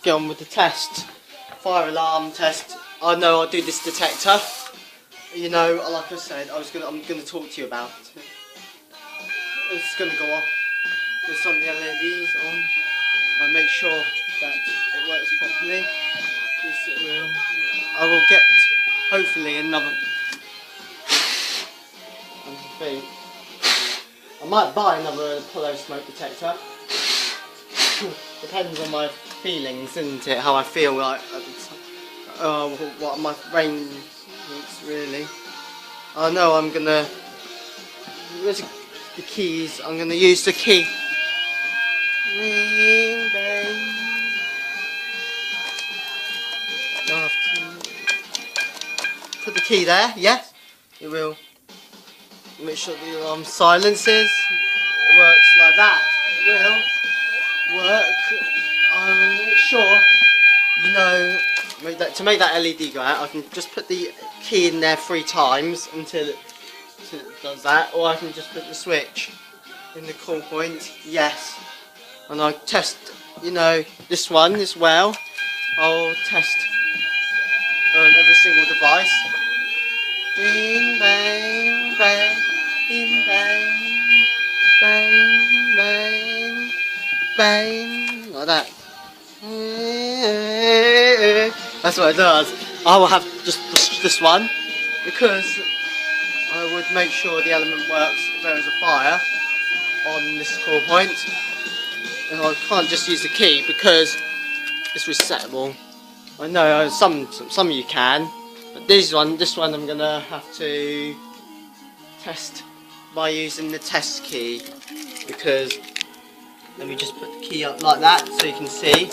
get on with the test. Fire alarm test. I know I'll do this detector. You know, like I said, I'm gonna talk to you about it. It's gonna go off. There's some LEDs on. I'll make sure that it works properly. Yes, it will. I will get hopefully another. I might buy another Apollo smoke detector. Depends on my feelings, isn't it? How I feel like what my brain thinks really. I know I'm gonna. Where's the keys? I'm gonna use the key. Ring, bang. I have to put the key there. Yes, it will. Make sure the alarm silences. It works like that. It will work. I will make sure. You know, to make that LED go out, I can just put the key in there 3 times until it does that, or I can just put the switch in the call point. Yes, and I test. You know, this one as well. I'll test every single device. Bing bang bang, bing bang bang bang bang, like that. That's what it does. I will have just this one because I would make sure the element works if there is a fire on this call point. And I can't just use the key because it's resettable. I know some of you can, but this one I'm gonna have to test by using the test key, because let me just put the key up like that so you can see.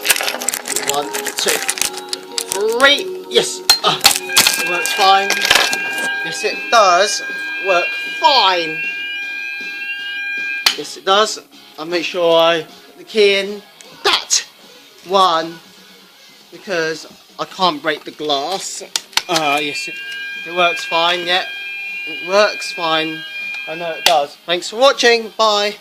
1, 2, 3. Yes, it works fine. Yes, it does work fine. Yes, it does. I'll make sure I put the key in that one because I can't break the glass. Yes, it works fine. Yeah, it works fine. I know it does. Thanks for watching. Bye.